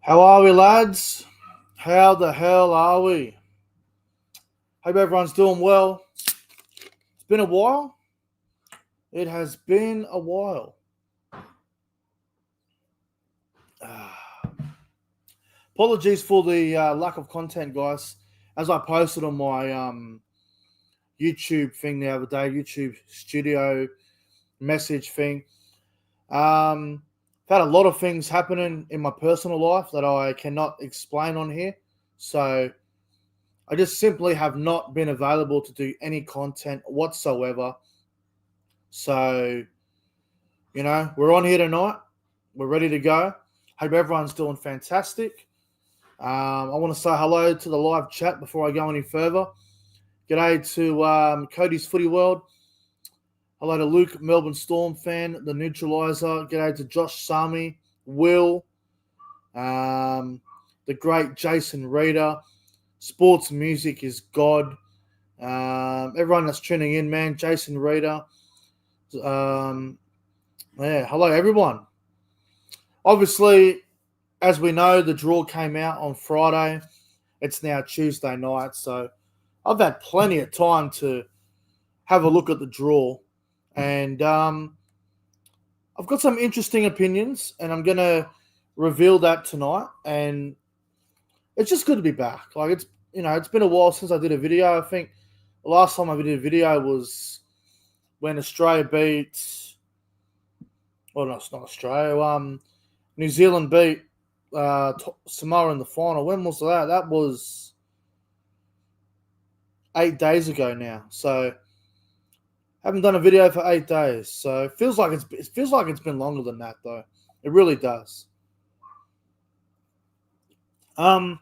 How are we, lads? How the hell are we? Hope everyone's doing well. It's been a while. It has been a while. Apologies for the lack of content, guys. As I posted on my YouTube thing the other day, YouTube studio message thing, I've had a lot of things happening in my personal life that I cannot explain on here. So I just simply have not been available to do any content whatsoever. So, we're on here tonight. We're ready to go. Hope everyone's doing fantastic. I want to say hello to the live chat before I go any further. G'day to Cody's Footy World. Hello to Luke, Melbourne Storm fan, the Neutralizer. G'day to Josh Sami, Will, the great Jason Reader. Sports music is God. Everyone that's tuning in, man. Jason Reader. Hello everyone. Obviously, as we know, the draw came out on Friday. It's now Tuesday night, so I've had plenty of time to have a look at the draw. And I've got some interesting opinions, and I'm going to reveal that tonight. And it's just good to be back. It's been a while since I did a video. I think the last time I did a video was when Australia beat. Well, no, it's not Australia. New Zealand beat Samoa in the final. When was that? That was 8 days ago now. So haven't done a video for 8 days. So it feels like it's been longer than that, though. It really does. So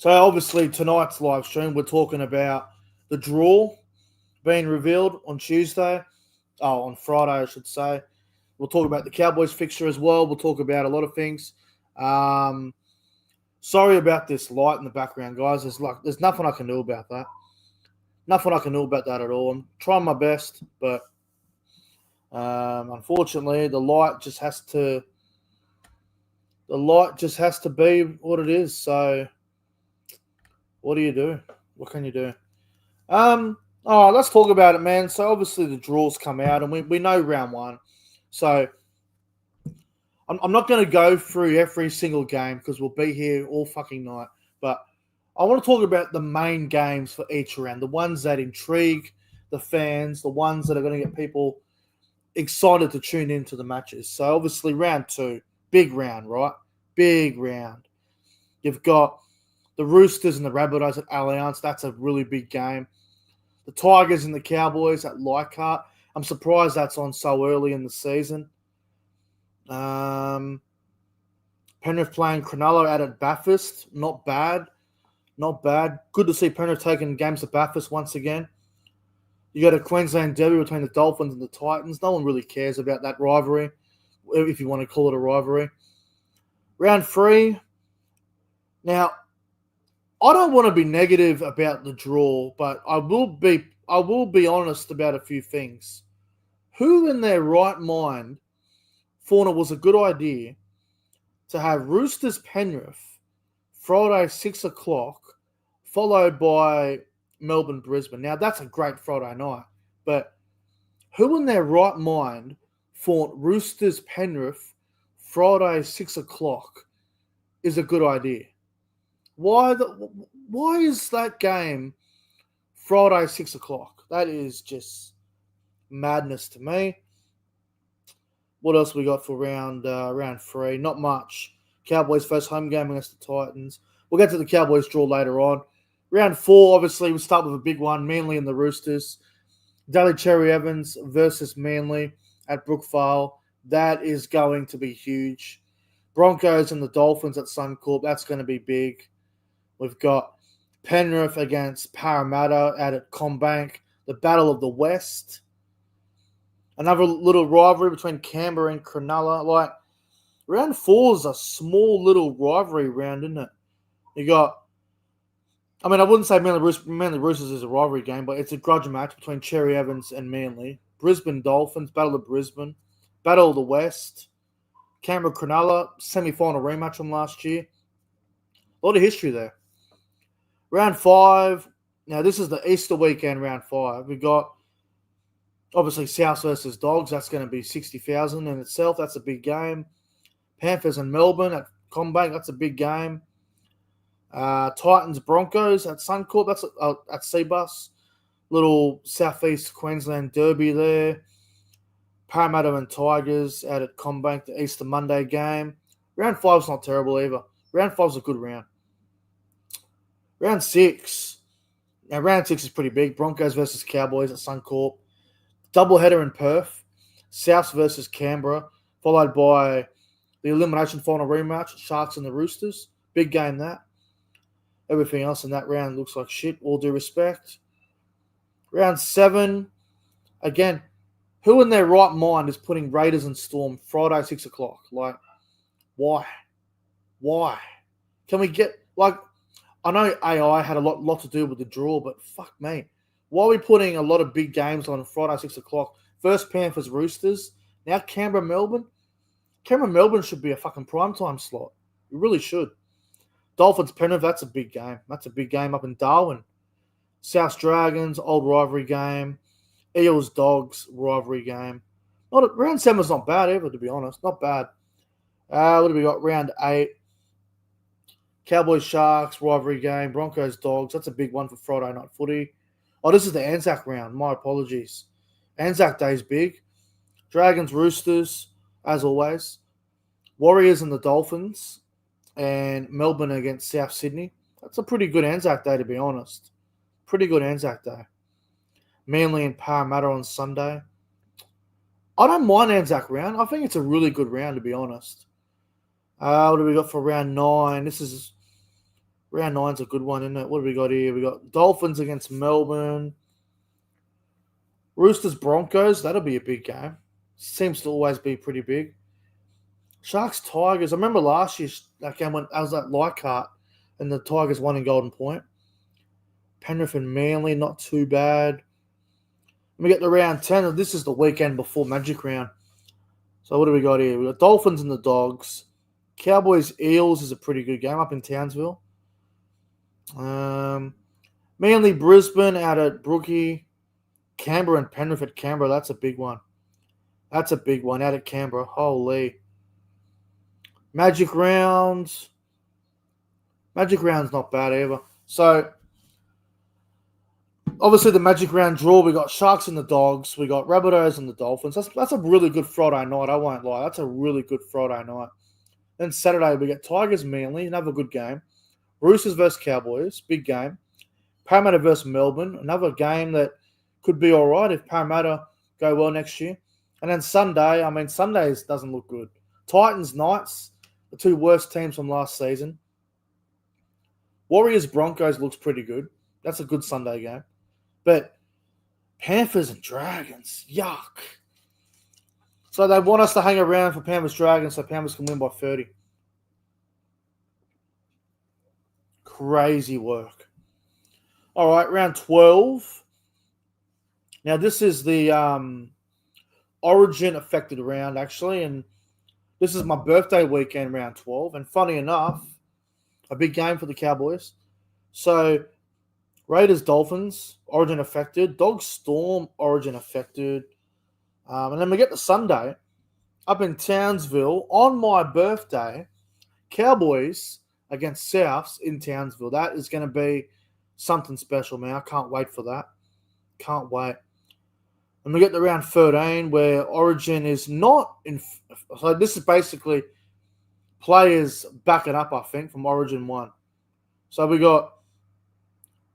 obviously tonight's live stream, we're talking about the draw being revealed on Tuesday. Oh, on Friday, I should say. We'll talk about the Cowboys fixture as well. We'll talk about a lot of things. Sorry about this light in the background, guys. There's nothing I can do about that. Nothing I can do about that at all. I'm trying my best, but unfortunately, the light just has to be what it is. So, what do you do? What can you do? All right, let's talk about it, man. So obviously the draws come out, and we know round one. So I'm not going to go through every single game because we'll be here all fucking night. But I want to talk about the main games for each round, the ones that intrigue the fans, the ones that are going to get people excited to tune into the matches. So obviously round two, big round, right? Big round. You've got the Roosters and the Rabbitohs at Allianz. That's a really big game. The Tigers and the Cowboys at Leichhardt. I'm surprised that's on so early in the season. Penrith playing Cronulla out at Bathurst. Not bad. Not bad. Good to see Penrith taking games at Bathurst once again. You got a Queensland derby between the Dolphins and the Titans. No one really cares about that rivalry, if you want to call it a rivalry. Round three. Now, I don't want to be negative about the draw, but I will be honest about a few things. Who in their right mind thought it was a good idea to have Roosters Penrith Friday 6 o'clock, followed by Melbourne Brisbane? Now that's a great Friday night, but who in their right mind thought Roosters Penrith Friday 6 o'clock is a good idea? Why is that game Friday 6 o'clock? That is just madness to me. What else we got for round three? Not much. Cowboys first home game against the Titans. We'll get to the Cowboys draw later on. Round four, obviously, we start with a big one, Manly and the Roosters. Daly Cherry Evans versus Manly at Brookvale. That is going to be huge. Broncos and the Dolphins at Suncorp. That's going to be big. We've got Penrith against Parramatta out at CommBank. The Battle of the West. Another little rivalry between Canberra and Cronulla. Round four is a small little rivalry round, isn't it? You got, I wouldn't say Manly Roosters is a rivalry game, but it's a grudge match between Cherry Evans and Manly. Brisbane Dolphins, Battle of Brisbane. Battle of the West. Canberra Cronulla, semi-final rematch from last year. A lot of history there. Round 5. Now, this is the Easter weekend, round 5. We've got, obviously, South versus Dogs. That's going to be 60,000 in itself. That's a big game. Panthers and Melbourne at Combank. That's a big game. Titans Broncos at Suncorp. That's at Seabus. Little Southeast Queensland derby there. Parramatta and Tigers out at Combank, the Easter Monday game. Round 5's not terrible either. Round 5's a good round. Round 6. Now, round 6 is pretty big. Broncos versus Cowboys at Suncorp. Doubleheader in Perth. Souths versus Canberra. Followed by the elimination final rematch. Sharks and the Roosters. Big game, that. Everything else in that round looks like shit, all due respect. Round 7. Again, who in their right mind is putting Raiders and Storm Friday, 6 o'clock? Like, why? Why? Can we get, like, I know AI had a lot to do with the draw, but fuck me. Why are we putting a lot of big games on Friday, 6 o'clock? First Panthers, Roosters. Now Canberra, Melbourne. Canberra, Melbourne should be a fucking primetime slot. It really should. Dolphins, Penrith, that's a big game. That's a big game up in Darwin. South Dragons, old rivalry game. Eels, Dogs, rivalry game. Round 7's not bad ever, to be honest. Not bad. What do we got? Round 8. Cowboys, Sharks, rivalry game. Broncos, Dogs. That's a big one for Friday night footy. Oh, this is the Anzac round. My apologies. Anzac Day's big. Dragons, Roosters, as always. Warriors and the Dolphins. And Melbourne against South Sydney. That's a pretty good Anzac Day, to be honest. Pretty good Anzac Day. Manly and Parramatta on Sunday. I don't mind Anzac round. I think it's a really good round, to be honest. What do we got for round 9? Round 9's a good one, isn't it? What do we got here? We got Dolphins against Melbourne. Roosters, Broncos. That'll be a big game. Seems to always be pretty big. Sharks, Tigers. I remember last year that game when I was at Leichhardt and the Tigers won in Golden Point. Penrith and Manly, not too bad. We get the round 10. This is the weekend before Magic Round. So what do we got here? We got Dolphins and the Dogs. Cowboys, Eels is a pretty good game up in Townsville. Manly, Brisbane out at Brookie. Canberra and Penrith at Canberra. That's a big one. That's a big one out at Canberra. Holy. Magic Rounds. Magic Round's not bad either. So, obviously the Magic Round draw, we got Sharks and the Dogs. We got Rabbitohs and the Dolphins. That's a really good Friday night. I won't lie. That's a really good Friday night. Then Saturday, we get Tigers, Manly. Another good game. Roosters versus Cowboys. Big game. Parramatta versus Melbourne. Another game that could be all right if Parramatta go well next year. And then Sunday, Sundays doesn't look good. Titans, Knights, the two worst teams from last season. Warriors, Broncos looks pretty good. That's a good Sunday game. But Panthers and Dragons, yuck. So they want us to hang around for Panthers, Dragons so Panthers can win by 30. Crazy work. All right, round 12. Now, this is the Origin-affected round, actually, and this is my birthday weekend, round 12. And funny enough, a big game for the Cowboys. So, Raiders, Dolphins, Origin affected. Dogs, Storm, Origin affected. And then we get to Sunday, up in Townsville, on my birthday, Cowboys against Souths in Townsville. That is going to be something special, man. I can't wait for that. Can't wait. And we get to round 13 where Origin is not in. So this is basically players backing up, I think, from Origin 1. So we got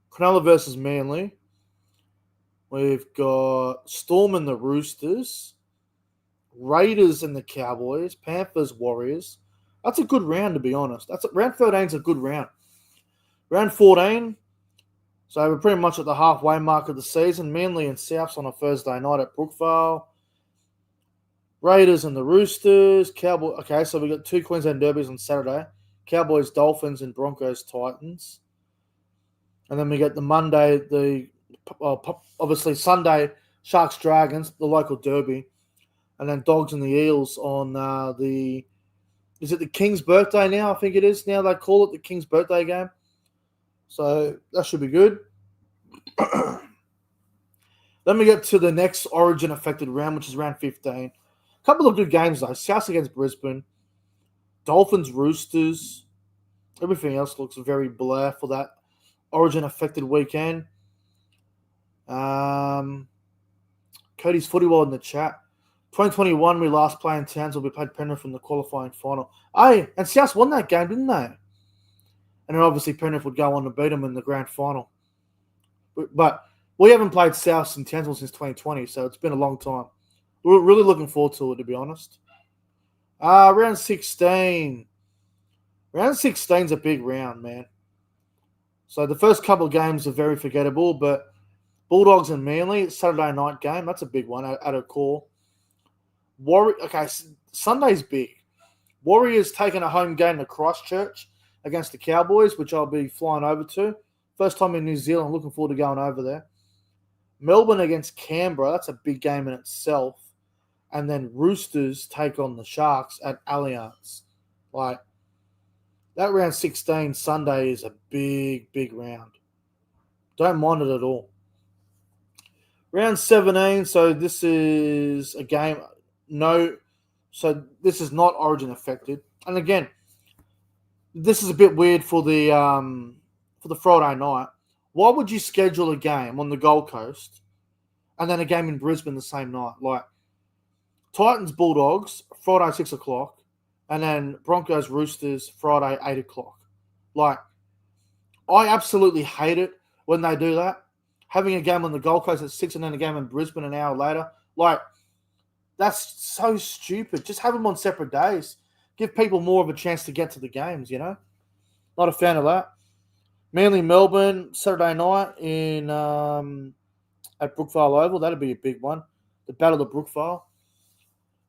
Cronulla versus Manly. We've got Storm and the Roosters. Raiders and the Cowboys. Panthers, Warriors. That's a good round, to be honest. Round 13 is a good round. Round 14. So we're pretty much at the halfway mark of the season. Manly and Souths on a Thursday night at Brookvale. Raiders and the Roosters. Cowboys. Okay, so we got two Queensland derbies on Saturday. Cowboys, Dolphins, and Broncos, Titans. And then we get the Monday, obviously Sunday, Sharks, Dragons, the local derby. And then Dogs and the Eels on the Is it the King's birthday now? I think it is now. They call it the King's birthday game. So that should be good. Then we get to the next Origin affected round, which is round 15. A couple of good games though. South against Brisbane, Dolphins, Roosters. Everything else looks very blur for that Origin affected weekend. Cody's Footy World in the chat. 2021, we last played in Townsville. We played Penrith in the qualifying final. Hey, and South won that game, didn't they? And then obviously Penrith would go on to beat them in the grand final. But we haven't played South in Townsville since 2020, so it's been a long time. We're really looking forward to it, to be honest. Round 16. Round 16 is a big round, man. So the first couple of games are very forgettable, but Bulldogs and Manly, Saturday night game, that's a big one at a core. Sunday's big. Warriors taking a home game to Christchurch against the Cowboys, which I'll be flying over to. First time in New Zealand, looking forward to going over there. Melbourne against Canberra, that's a big game in itself. And then Roosters take on the Sharks at Allianz. Like, that round 16 Sunday is a big, big round. Don't mind it at all. Round 17, so this is a game. So this is not Origin affected. And again, this is a bit weird for the Friday night. Why would you schedule a game on the Gold Coast and then a game in Brisbane the same night? Like Titans Bulldogs Friday 6 o'clock, and then Broncos Roosters Friday 8 o'clock. Like, I absolutely hate it when they do that. Having a game on the Gold Coast at 6 and then a game in Brisbane an hour later. Like, that's so stupid. Just have them on separate days. Give people more of a chance to get to the games, you know? Not a fan of that. Manly Melbourne, Saturday night in at Brookvale Oval. That'll be a big one. The Battle of Brookvale.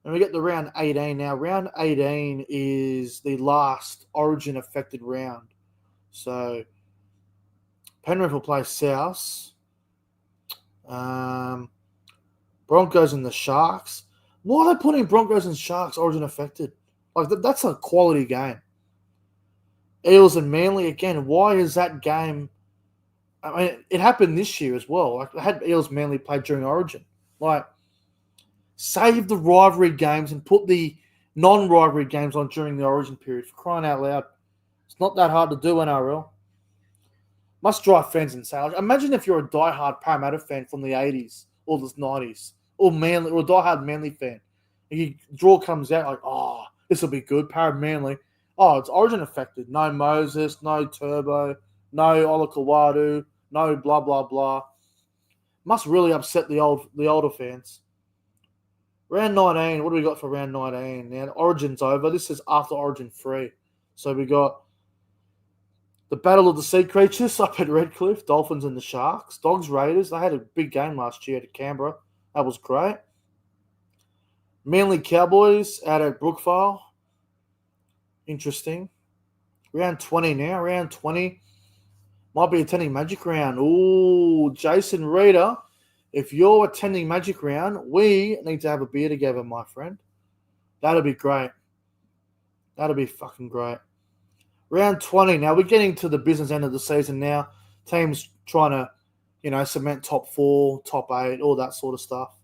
And we get the round 18 now. Round 18 is the last Origin-affected round. So, Penrith will play South. Broncos and the Sharks. Why are they putting Broncos and Sharks Origin affected? Like, that's a quality game. Eels and Manly, again, why is that game... I mean, it happened this year as well. Like, I had Eels Manly played during Origin. Like, save the rivalry games and put the non-rivalry games on during the Origin period. For crying out loud. It's not that hard to do, NRL. Must drive fans insane. Like, imagine if you're a diehard Parramatta fan from the 80s or the 90s, or Manly, or a diehard Manly fan. And your draw comes out like, oh, this will be good. Manly. Oh, it's Origin affected. No Moses, no Turbo, no Olakawadu, no blah blah blah. Must really upset the older fans. Round 19. What do we got for round 19? Now Origin's over. This is after Origin 3. So we got the Battle of the Sea Creatures up at Redcliffe, Dolphins and the Sharks. Dogs Raiders, they had a big game last year at Canberra. That was great. Manly Cowboys out at Brookvale. Interesting. Round 20 now. Round 20. Might be attending Magic Round. Ooh, Jason Reader. If you're attending Magic Round, we need to have a beer together, my friend. That'll be great. That'll be fucking great. Round 20. Now, we're getting to the business end of the season now. Teams trying to, cement top 4, top 8, all that sort of stuff.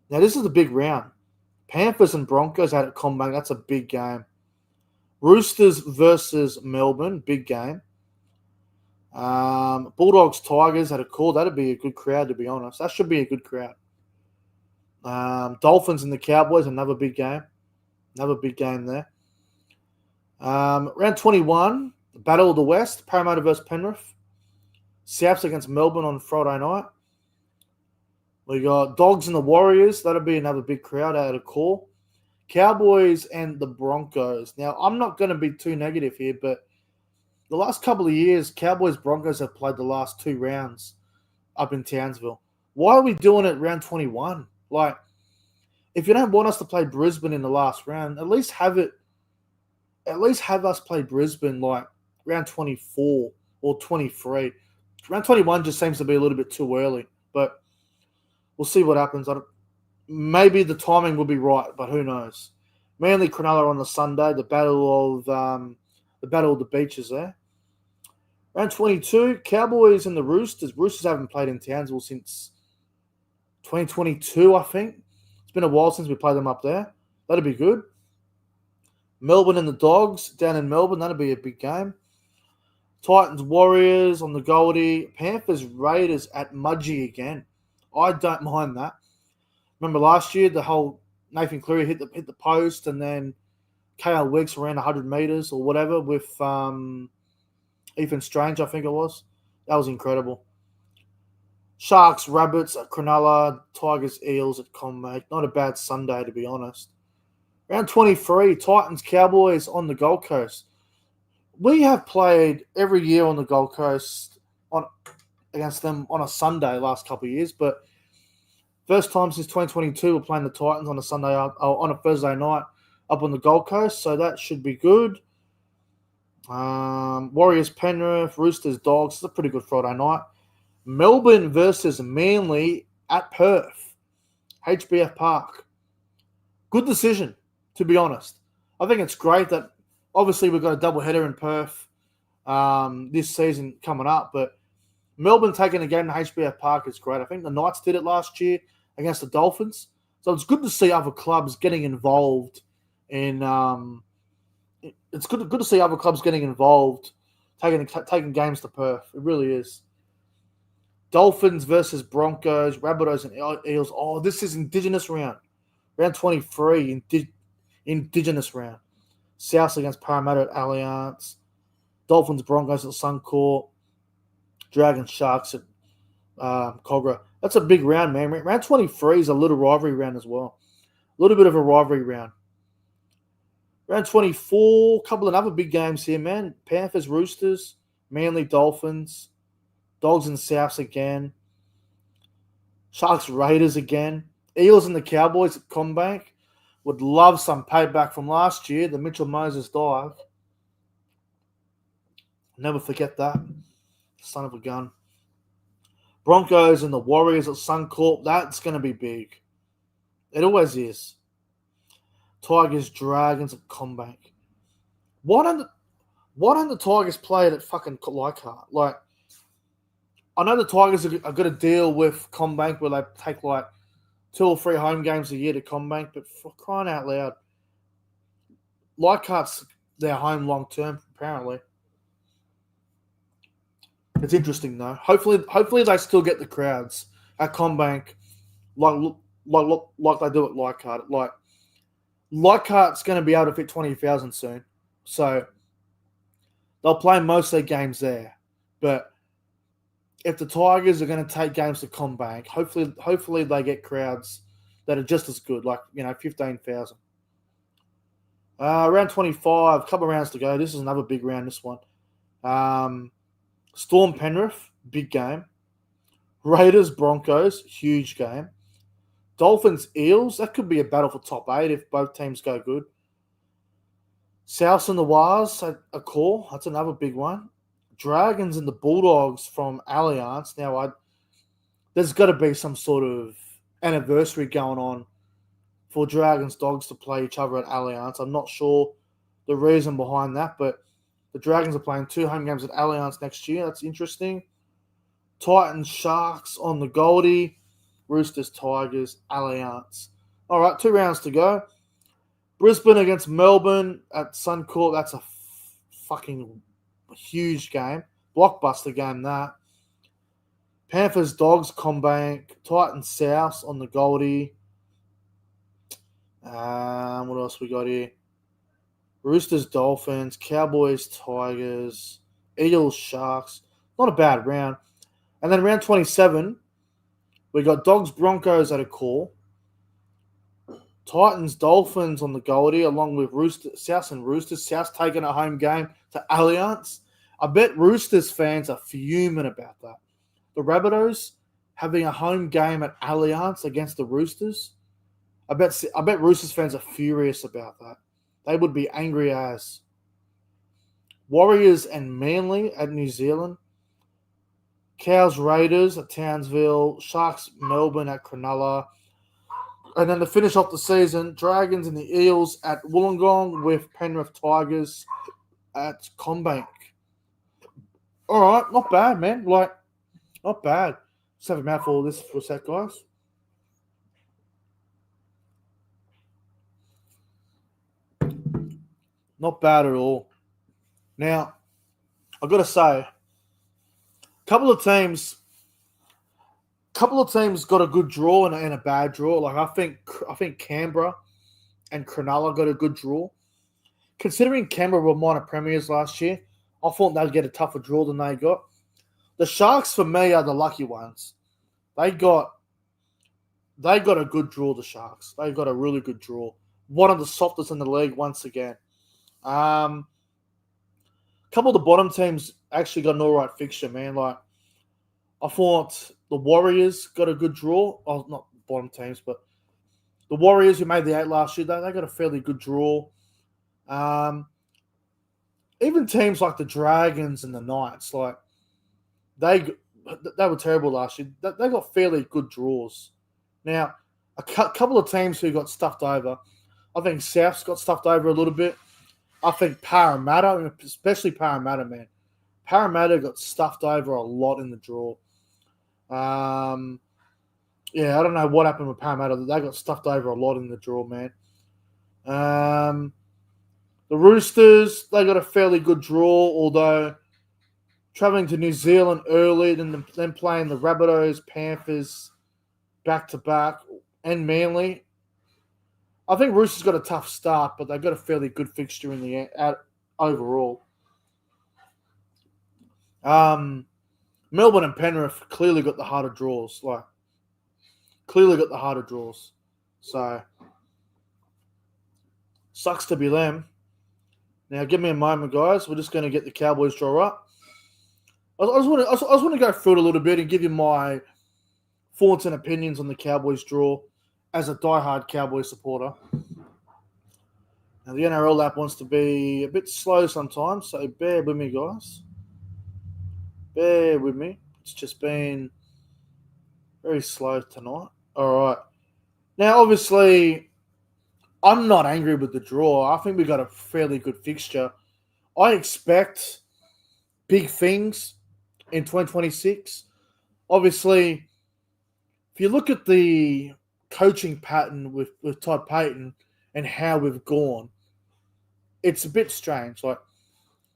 Now, this is the big round. Panthers and Broncos out at CommBank. That's a big game. Roosters versus Melbourne. Big game. Bulldogs Tigers at a call. That'd be a good crowd, to be honest. That should be a good crowd. Dolphins and the Cowboys. Another big game. Another big game there. Round 21, the Battle of the West, Parramatta versus Penrith. Souths against Melbourne on Friday night. We got Dogs and the Warriors. That'll be another big crowd out of call. Cowboys and the Broncos. Now, I'm not going to be too negative here, but the last couple of years, Cowboys-Broncos have played the last 2 rounds up in Townsville. Why are we doing it round 21? Like, if you don't want us to play Brisbane in the last round, at least have us play Brisbane like round 24 or 23. Round 21 just seems to be a little bit too early, but we'll see what happens. Maybe the timing will be right, but who knows? Manly Cronulla on the Sunday, the battle of the beaches there. Round 22, Cowboys and the Roosters. Roosters haven't played in Townsville since 2022, I think. It's been a while since we played them up there. That'd be good. Melbourne and the Dogs down in Melbourne. That'd be a big game. Titans Warriors on the Goldie. Panthers Raiders at Mudgee again. I don't mind that. Remember last year, the whole Nathan Cleary hit the post, and then KL Wicks ran 100 meters or whatever with Ethan Strange, I think it was. That was incredible. Sharks Rabbits at Cronulla. Tigers Eels at Combank. Not a bad Sunday, to be honest. Round 23, Titans Cowboys on the Gold Coast. We have played every year on the Gold Coast against them on a Sunday last couple of years, but first time since 2022 we're playing the Titans on a Sunday on a Thursday night up on the Gold Coast, so that should be good. Warriors Penrith, Roosters Dogs. It's a pretty good Friday night. Melbourne versus Manly at Perth, HBF Park. Good decision, to be honest. I think it's great that obviously we've got a doubleheader in Perth this season coming up, but Melbourne taking a game to HBF Park is great. I think the Knights did it last year against the Dolphins, so it's good to see other clubs getting involved in. It's good to see other clubs getting involved, taking games to Perth. It really is. Dolphins versus Broncos, Rabbitohs and Eels. Oh, this is Indigenous round. Round 23, Indigenous round. South against Parramatta at Allianz. Dolphins, Broncos at Suncorp. Dragons, Sharks at Cogra. That's a big round, man. Round 23 is a little rivalry round as well. A little bit of a rivalry round. Round 24, a couple of other big games here, man. Panthers, Roosters, Manly, Dolphins, Dogs and Souths again, Sharks, Raiders again, Eels and the Cowboys at Combank. Would love some payback from last year, the Mitchell Moses dive. Never forget that. Son of a gun. Broncos and the Warriors at Suncorp. That's going to be big. It always is. Tigers, Dragons at Combank. Why don't the Tigers play it at fucking Leichhardt? Like, I know the Tigers are going to deal with Combank where they take like 2 or 3 home games a year to Combank, but for crying out loud, Leichhardt's their home long term, apparently. It's interesting though. Hopefully they still get the crowds at Combank like they do at Leichhardt. Like Leichhardt's going to be able to fit 20,000 soon, so they'll play most of their games there. But if the Tigers are going to take games to Combank, hopefully they get crowds that are just as good, like 15,000. Round 25, a couple of rounds to go. This is another big round. This one. Storm Penrith, big game. Raiders Broncos, huge game. Dolphins Eels, that could be a battle for top 8 if both teams go good. Souths and the Wars, a call. That's another big one. Dragons and the Bulldogs from Allianz. Now, there's got to be some sort of anniversary going on for Dragons Dogs to play each other at Allianz. I'm not sure the reason behind that, but the Dragons are playing 2 home games at Allianz next year. That's interesting. Titans Sharks on the Goldie. Roosters Tigers Allianz. All right, 2 rounds to go. Brisbane against Melbourne at Suncorp. That's a fucking huge game. Blockbuster game, that. Panthers Dogs Combank. Titans South on the Goldie. What else we got here? Roosters Dolphins. Cowboys Tigers. Eagles Sharks. Not a bad round. And then round 27, we got Dogs Broncos at a call. Titans Dolphins on the Goldie, along with South and Roosters. South taking a home game to Allianz. I bet Roosters fans are fuming about that. The Rabbitohs having a home game at Allianz against the Roosters. I bet Roosters fans are furious about that. They would be angry as. Warriors and Manly at New Zealand. Cows Raiders at Townsville. Sharks Melbourne at Cronulla. And then to finish off the season, Dragons and the Eels at Wollongong with Penrith Tigers at Combank. All right, not bad, man. Not bad. Just have a mouthful of this for a sec, guys. Not bad at all. Now, I've got to say, a couple of teams got a good draw and a bad draw. Like I think Canberra and Cronulla got a good draw. Considering Canberra were minor premiers last year, I thought they'd get a tougher draw than they got. The Sharks, for me, are the lucky ones. They got a good draw, the Sharks. They got a really good draw. One of the softest in the league once again. A couple of the bottom teams actually got an all right fixture, man. Like, I thought the Warriors got a good draw. Oh, not bottom teams, but the Warriors who made the 8 last year, they got a fairly good draw. Even teams like the Dragons and the Knights, like they were terrible last year. They got fairly good draws. Now, a couple of teams who got stuffed over. I think South's got stuffed over a little bit. I think Parramatta, especially Parramatta, man. Parramatta got stuffed over a lot in the draw. I don't know what happened with Parramatta. They got stuffed over a lot in the draw, man. The Roosters, they got a fairly good draw, although travelling to New Zealand early, then playing the Rabbitohs, Panthers back-to-back, and Manly. I think Roosters got a tough start, but they got a fairly good fixture in the end overall. Melbourne and Penrith clearly got the harder draws. So, sucks to be them. Now, give me a moment, guys. We're just going to get the Cowboys draw up. I just want to go through it a little bit and give you my thoughts and opinions on the Cowboys draw as a diehard Cowboys supporter. Now, the NRL app wants to be a bit slow sometimes, so bear with me, guys. Bear with me. It's just been very slow tonight. All right. Now, obviously, I'm not angry with the draw. I think we got a fairly good fixture. I expect big things in 2026. Obviously, if you look at the coaching pattern with Todd Payton and how we've gone, it's a bit strange. Like,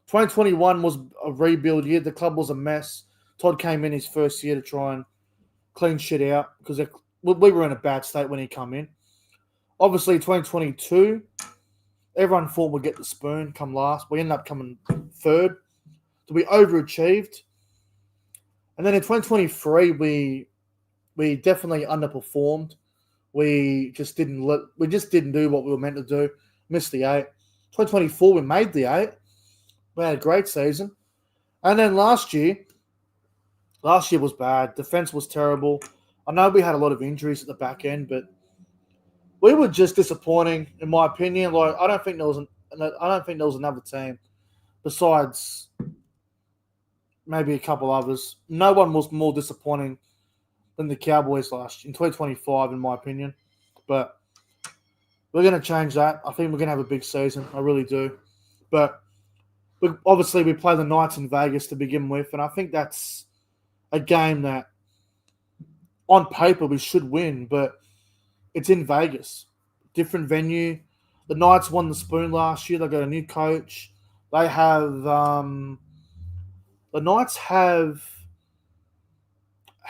2021 was a rebuild year. The club was a mess. Todd came in his first year to try and clean shit out because we were in a bad state when he came in. Obviously, 2022, everyone thought we'd get the spoon, come last. We ended up coming third. So we overachieved. And then in 2023, we definitely underperformed. We just didn't do what we were meant to do. Missed the 8. 2024, we made the 8. We had a great season. And then last year was bad. Defense was terrible. I know we had a lot of injuries at the back end, but we were just disappointing, in my opinion. Like, I don't think there was another team besides maybe a couple others. No one was more disappointing than the Cowboys last year in 2025, in my opinion. But we're going to change that. I think we're going to have a big season. I really do. But we play the Knights in Vegas to begin with, and I think that's a game that on paper we should win, but it's in Vegas. Different venue. The Knights won the spoon last year. They got a new coach. They have the Knights have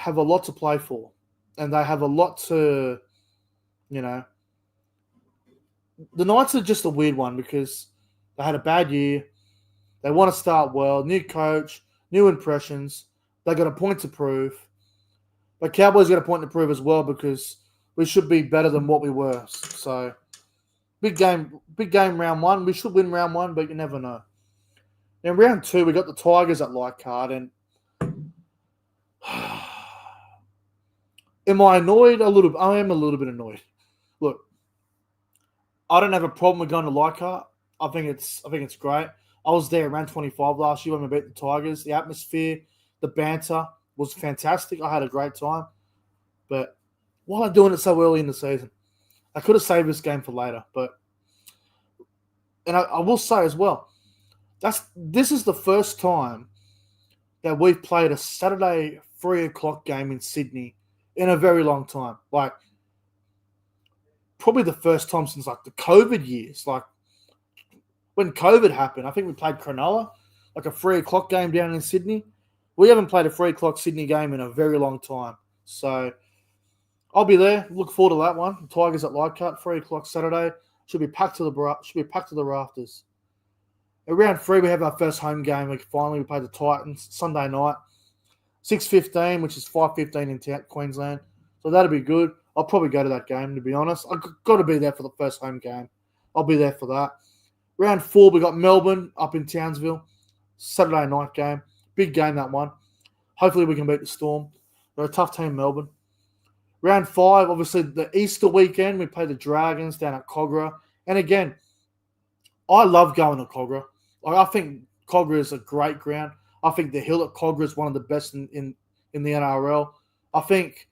a lot to play for, and they have a lot to, The Knights are just a weird one because they had a bad year. They want to start well. New coach, new impressions. They got a point to prove. But Cowboys got a point to prove as well because we should be better than what we were. So, big game round 1. We should win round 1, but you never know. In round 2, we got the Tigers at light card, and am I annoyed? A little. I am a little bit annoyed. Look, I don't have a problem with going to light card. I think it's great. I was there around 25 last year when we beat the Tigers. The atmosphere, the banter was fantastic. I had a great time. But why are they doing it so early in the season? I could have saved this game for later, and I will say as well, this is the first time that we've played a Saturday 3 o'clock game in Sydney in a very long time. Like, probably the first time since like the COVID years. Like, when COVID happened, I think we played Cronulla, like a 3 o'clock game down in Sydney. We haven't played a 3 o'clock Sydney game in a very long time. So I'll be there. Look forward to that one. The Tigers at Leichhardt, 3 o'clock Saturday. Should be packed to the rafters. At round 3, we have our first home game. We play the Titans Sunday night, 6:15, which is 5:15 in Queensland. So that'll be good. I'll probably go to that game, to be honest. I've got to be there for the first home game. I'll be there for that. Round 4, we got Melbourne up in Townsville, Saturday night game. Big game, that one. Hopefully we can beat the Storm. They're a tough team, Melbourne. Round 5, obviously the Easter weekend, we play the Dragons down at Cogra. And again, I love going to Cogra. Like, I think Cogra is a great ground. I think the hill at Cogra is one of the best in the NRL. I think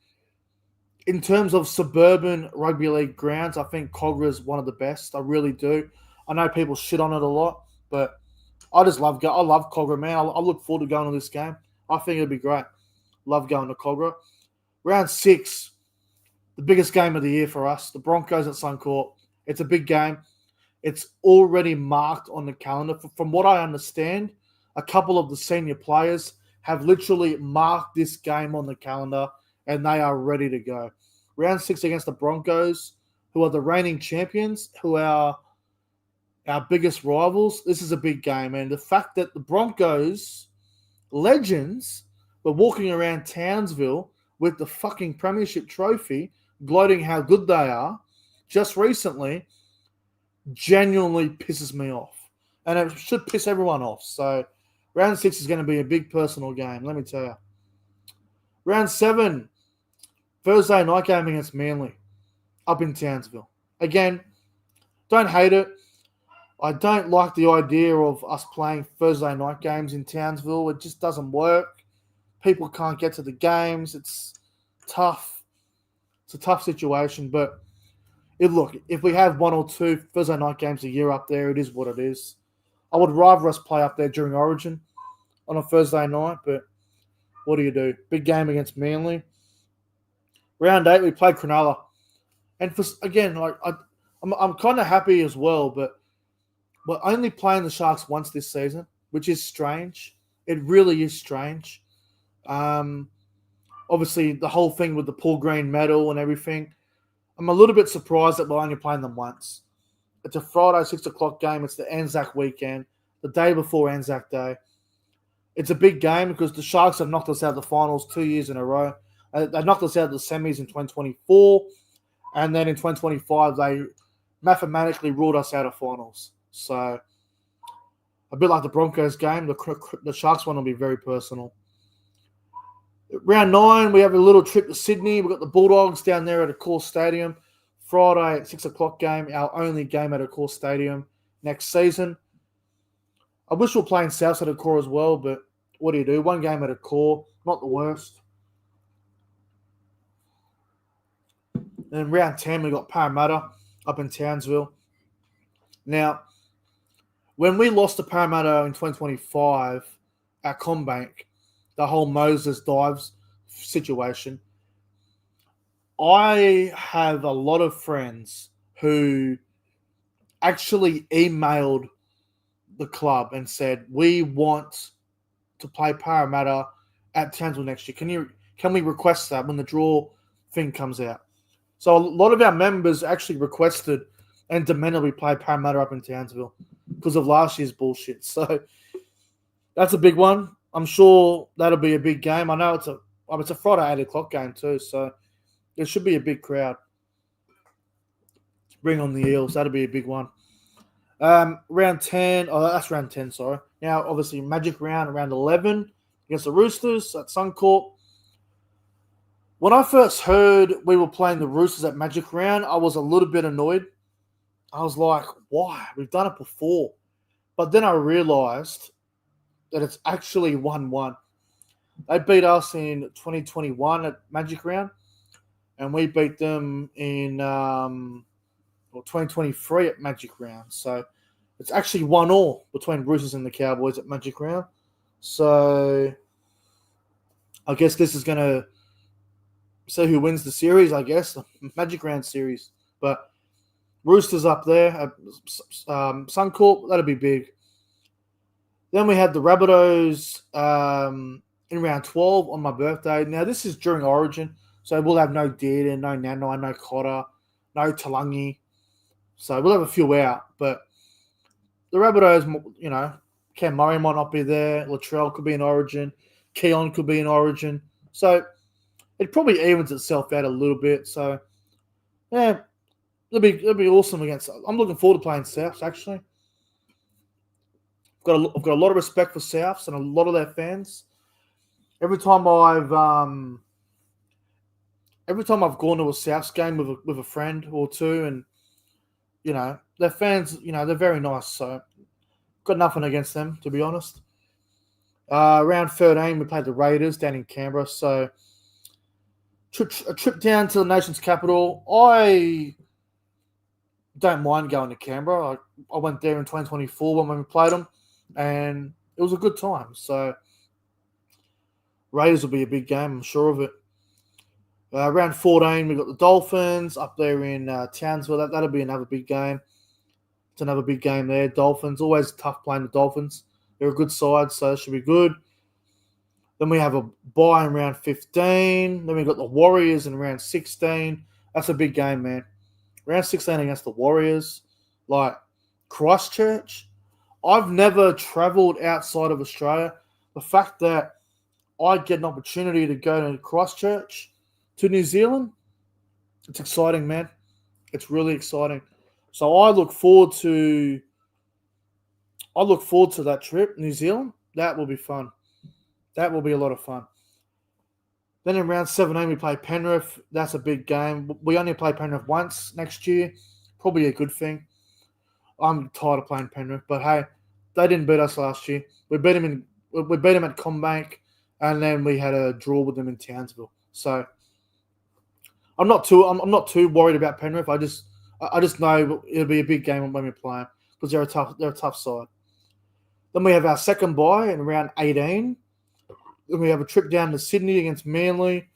in terms of suburban rugby league grounds, I think Cogra is one of the best. I really do. I know people shit on it a lot, but I just love I love Cogra, man. I look forward to going to this game. I think it'll be great. Love going to Cogra. Round 6, the biggest game of the year for us, the Broncos at Suncorp. It's a big game. It's already marked on the calendar. From what I understand, a couple of the senior players have literally marked this game on the calendar, and they are ready to go. Round 6 against the Broncos, who are the reigning champions, who are our biggest rivals. This is a big game, and the fact that the Broncos legends were walking around Townsville with the fucking premiership trophy, gloating how good they are, just recently, genuinely pisses me off. And it should piss everyone off. So round 6 is going to be a big personal game, let me tell you. Round 7, Thursday night game against Manly, up in Townsville. Again, don't hate it. I don't like the idea of us playing Thursday night games in Townsville. It just doesn't work. People can't get to the games. It's tough. It's a tough situation, but look, if we have 1 or 2 Thursday night games a year up there, it is what it is. I would rather us play up there during Origin on a Thursday night, but what do you do? Big game against Manly. Round 8, we played Cronulla. And I'm kind of happy as well, but we're only playing the Sharks once this season, which is strange. It really is strange. Obviously, the whole thing with the Paul Green medal and everything, I'm a little bit surprised that we're only playing them once. It's a Friday 6 o'clock game. It's the Anzac weekend, the day before Anzac Day. It's a big game because the Sharks have knocked us out of the finals 2 years in a row. They knocked us out of the semis in 2024, and then in 2025 they mathematically ruled us out of finals. So a bit like the Broncos game, the Sharks one will be very personal. Round 9, we have a little trip to Sydney. We've got the Bulldogs down there at Accor Stadium. Friday at 6 o'clock game, our only game at Accor Stadium next season. I wish we were playing South at Accor as well, but what do you do? One game at Accor, not the worst. And in round 10, we got Parramatta up in Townsville. Now, when we lost to Parramatta in 2025 at Combank, the whole Moses dives situation, I have a lot of friends who actually emailed the club and said, we want to play Parramatta at Townsville next year. Can we request that when the draw thing comes out? So a lot of our members actually requested and demanded we play Parramatta up in Townsville because of last year's bullshit. So that's a big one. I'm sure that'll be a big game. I know it's a Friday 8 o'clock game too, so there should be a big crowd. Bring on the Eels. That'll be a big one. Round 10. Oh, that's round 10, sorry. Now, obviously, Magic round, round 11 against the Roosters at Suncorp. When I first heard we were playing the Roosters at Magic round, I was a little bit annoyed. I was like, why? We've done it before. But then I realised that it's actually 1-1. They beat us in 2021 at Magic round, and we beat them in 2023 at Magic Round. So it's actually 1-1 between Roosters and the Cowboys at Magic Round. So I guess this is going to say who wins the series, I guess, the Magic Round series. But Roosters up there at Suncorp, that'll be big. Then we had the Rabbitohs in round 12 on my birthday. Now, this is during Origin, so we'll have no Dearden, no Nanai, no Cotter, no Talangi. So we'll have a few out. But the Rabbitohs, Cam Murray might not be there. Latrell could be in Origin. Keon could be in Origin. So it probably evens itself out a little bit. So, yeah, it'll be awesome against. I'm looking forward to playing Souths, actually. I've got a lot of respect for Souths and a lot of their fans. Every time I've gone to a Souths game with a friend or two, and their fans, they're very nice. So got nothing against them, to be honest. Round 13, we played the Raiders down in Canberra. So a trip down to the nation's capital. I don't mind going to Canberra. I went there in 2024 when we played them, and it was a good time. So Raiders will be a big game, I'm sure of it. Round 14, we got the Dolphins up there in Townsville. That'll be another big game. It's another big game there. Dolphins, always tough playing the Dolphins. They're a good side, so it should be good. Then we have a bye in round 15. Then we got the Warriors in round 16. That's a big game, man. Round 16 against the Warriors. Like, Christchurch. I've never travelled outside of Australia. The fact that I get an opportunity to go to Christchurch, to New Zealand, it's exciting, man. It's really exciting. So I look forward to that trip, New Zealand. That will be fun. That will be a lot of fun. Then in round 17, we play Penrith. That's a big game. We only play Penrith once next year. Probably a good thing. I'm tired of playing Penrith, but hey, they didn't beat us last year. We beat them at Combank, and then we had a draw with them in Townsville. So I'm not too worried about Penrith. I just know it'll be a big game when we play them because they're a tough side. Then we have our second bye in round 18. Then we have a trip down to Sydney against Manly.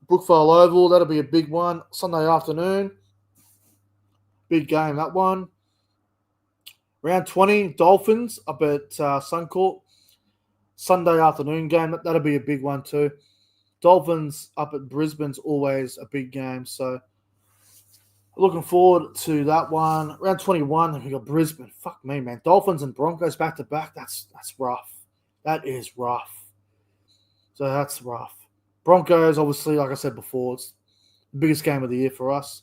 Brookvale Oval, that'll be a big one. Sunday afternoon. Big game, that one. Round 20, Dolphins up at Suncorp. Sunday afternoon game, that'll be a big one too. Dolphins up at Brisbane's always a big game, so looking forward to that one. Round 21, we got Brisbane. Fuck me, man. Dolphins and Broncos back to back. That's rough. That is rough. So that's rough. Broncos, obviously, like I said before, it's the biggest game of the year for us.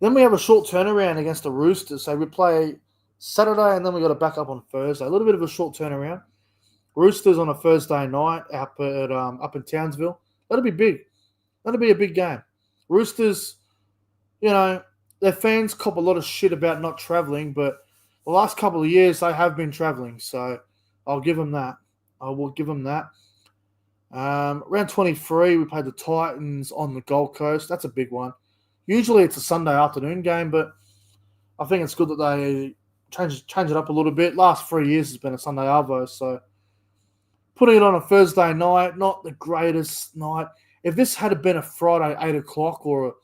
Then we have a short turnaround against the Roosters. So we play Saturday and then we got to back up on Thursday. A little bit of a short turnaround. Roosters on a Thursday night up in Townsville. That'll be big. That'll be a big game. Roosters, their fans cop a lot of shit about not traveling, but the last couple of years they have been traveling. So I'll give them that. I will give them that. Round 23, we played the Titans on the Gold Coast. That's a big one. Usually it's a Sunday afternoon game, but I think it's good that they change it up a little bit. Last 3 years has been a Sunday arvo, so putting it on a Thursday night, not the greatest night. If this had been a Friday 8 o'clock or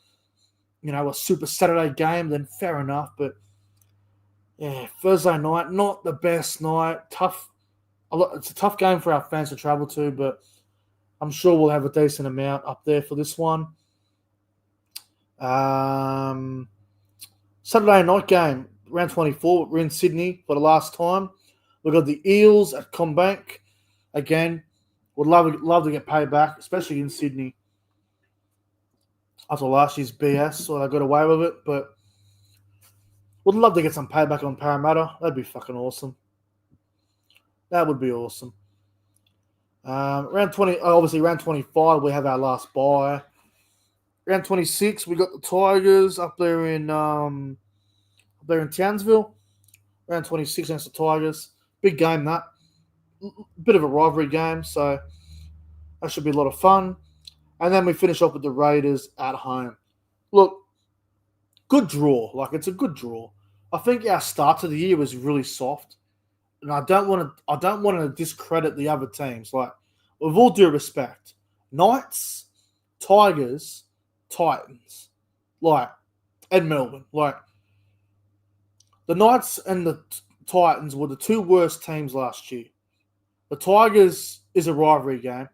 a Super Saturday game, then fair enough. But yeah, Thursday night, not the best night. Tough. It's a tough game for our fans to travel to, but I'm sure we'll have a decent amount up there for this one. Saturday night game, round 24. We're in Sydney for the last time. We've got the Eels at Combank. Again, would love to get paid back, especially in Sydney. After last year's BS, so they got away with it, but would love to get some payback on Parramatta. That'd be fucking awesome. That would be awesome. Round 20, obviously round 25, we have our last bye. Round 26, we got the Tigers up there in Townsville. Round 26 against the Tigers. Big game, that. Bit of a rivalry game, so that should be a lot of fun. And then we finish off with the Raiders at home. Look, good draw. Like, it's a good draw. I think our start to the year was really soft, and I don't want to discredit the other teams. Like, with all due respect, Knights, Tigers, Titans, like, and Melbourne. Like, the Knights and the Titans were the two worst teams last year. The Tigers is a rivalry game.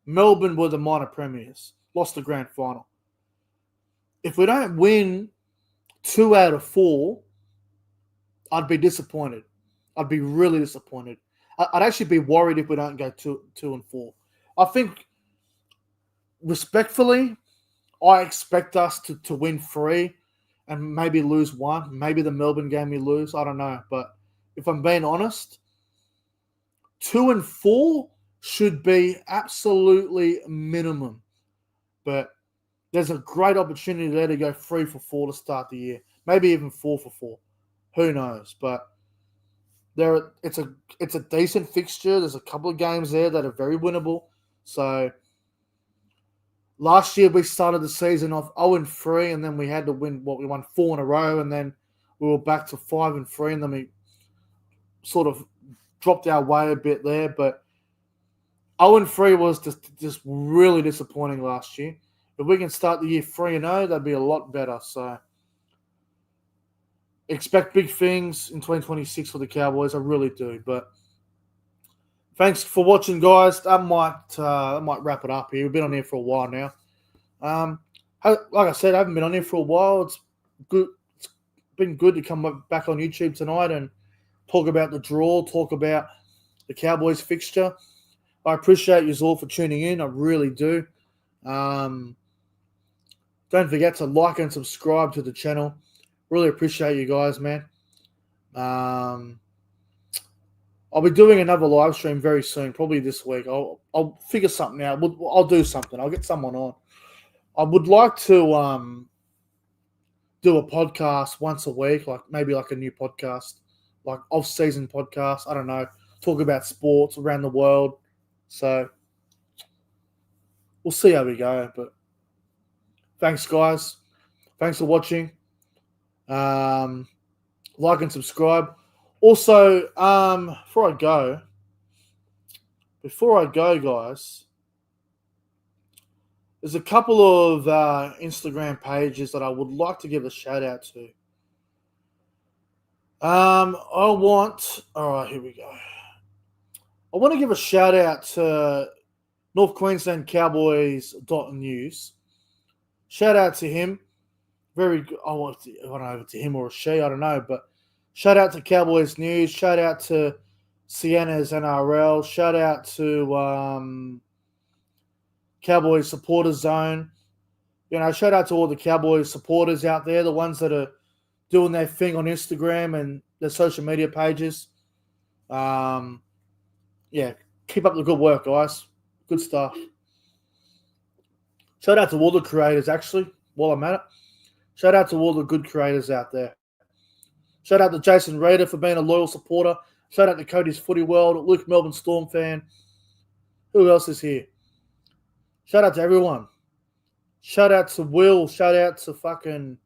Melbourne were the minor premiers. Lost the grand final. If we don't win 2 out of 4, I'd be disappointed. I'd be really disappointed. I'd actually be worried if we don't go 2-4. I think, respectfully, I expect us to win 3 and maybe lose 1. Maybe the Melbourne game we lose. I don't know. But if I'm being honest, 2-4 should be absolutely minimum. But there's a great opportunity there to go 3-4 to start the year. Maybe even 4-4. Who knows? But it's a decent fixture. There's a couple of games there that are very winnable. So last year we started the season off 0-3, and then we had to win. We won 4 in a row, and then we were back to 5-3, and then we sort of dropped our way a bit there. But 0-3 was just really disappointing last year. If we can start the year 3-0, that'd be a lot better. So expect big things in 2026 for the Cowboys. I really do. But thanks for watching, guys. That might wrap it up here. We've been on here for a while now. Like I said, I haven't been on here for a while. It's good. It's been good to come back on YouTube tonight and talk about the draw, talk about the Cowboys fixture. I appreciate you all for tuning in. I really do. Don't forget to like and subscribe to the channel. Really appreciate you guys, man. I'll be doing another live stream very soon, probably this week. I'll figure something out. I'll do something. I'll get someone on. I would like to do a podcast once a week, maybe a new podcast, like off-season podcast. I don't know. Talk about sports around the world. So we'll see how we go. But thanks, guys. Thanks for watching. Like and subscribe. Also, before I go, guys, there's a couple of Instagram pages that I would like to give a shout out to. All right, here we go. I want to give a shout out to North Queensland Cowboys.news. Shout out to him. Very good. I don't know if it's a him or a she, I don't know, but shout out to Cowboys News. Shout out to Sienna's NRL. Shout out to Cowboys Supporters Zone. Shout out to all the Cowboys supporters out there, the ones that are doing their thing on Instagram and their social media pages. Keep up the good work, guys. Good stuff. Shout out to all the creators, actually, while I'm at it. Shout out to all the good creators out there. Shout out to Jason Rader for being a loyal supporter. Shout out to Cody's Footy World, Luke Melbourne Storm fan. Who else is here? Shout out to everyone. Shout out to Will. Shout out to fucking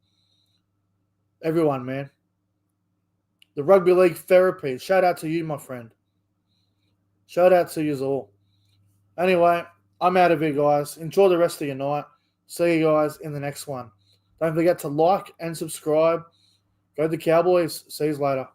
everyone, man. The Rugby League Therapy. Shout out to you, my friend. Shout out to you all. Anyway, I'm out of here, guys. Enjoy the rest of your night. See you guys in the next one. Don't forget to like and subscribe. Go to the Cowboys. See you later.